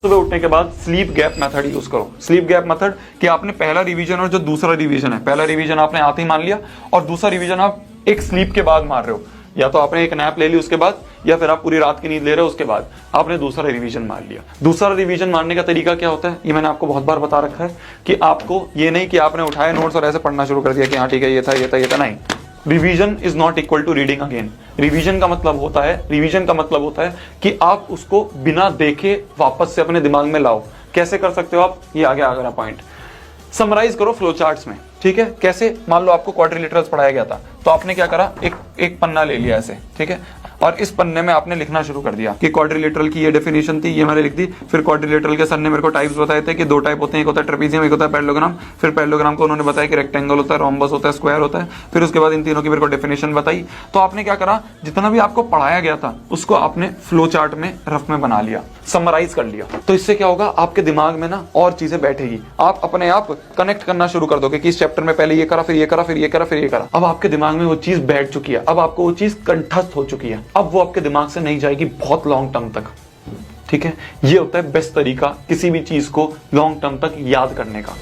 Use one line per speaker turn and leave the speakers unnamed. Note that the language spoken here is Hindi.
सुबह उठने के बाद स्लीप गैप मेथड यूज करो। स्लीप गैप मेथड कि आपने पहला रिवीजन और जो दूसरा रिवीजन है, पहला रिवीजन आपने आते ही मान लिया और दूसरा रिवीजन आप एक स्लीप के बाद मार रहे हो, या तो आपने एक नैप ले ली उसके बाद, या फिर आप पूरी रात की नींद ले रहे हो उसके बाद आपने दूसरा रिवीजन मार लिया। दूसरा रिवीजन मारने का तरीका क्या होता है, ये मैंने आपको बहुत बार बता रखा है कि आपको ये नहीं कि आपने उठाए नोट्स और ऐसे पढ़ना शुरू कर दिया कि हाँ ठीक है ये था ये था ये था, नहीं। Revision is not equal to reading again. Revision का मतलब होता है कि आप उसको बिना देखे वापस से अपने दिमाग में लाओ। कैसे कर सकते हो आप, ये आगे आगे पॉइंट समराइज करो फ्लो चार्ट्स में, ठीक है। कैसे, मान लो आपको क्वाड्रिलेटरल्स पढ़ाया गया था, तो आपने क्या करा, एक पन्ना ले लिया ऐसे, ठीक है, और इस पन्ने में आपने लिखना शुरू कर दिया कि क्वाड्रिलेटरल की ये डेफिनेशन थी, ये मैंने लिख दी। फिर क्वाड्रिलेटरल के सर ने मेरे को टाइप्स बताए थे कि दो टाइप होते हैं, एक होता है ट्रेपीजियम, एक होता है पैरेललोग्राम। फिर पैरेललोग्राम को उन्होंने बताया कि रेक्टेंगल होता है, रोम्बस होता है, स्क्वायर होता है। फिर उसके बाद इन तीनों की मेरे को डेफिनेशन बताई। तो आपने क्या करा, जितना भी आपको पढ़ाया गया था उसको आपने फ्लो चार्ट में रफ में बना लिया, समराइज कर लिया। तो इससे क्या होगा, आपके दिमाग में ना और चीजें बैठेगी, आप अपने आप कनेक्ट करना शुरू कर दोगे कि इस चैप्टर में पहले ये करा, फिर ये करा, फिर ये करा, फिर ये करा। अब आपके दिमाग में वो चीज बैठ चुकी है, अब आपको वो चीज कंठस्थ हो चुकी है, अब वो आपके दिमाग से नहीं जाएगी बहुत लॉन्ग टर्म तक, ठीक है। ये होता है बेस्ट तरीका किसी भी चीज को लॉन्ग टर्म तक याद करने का।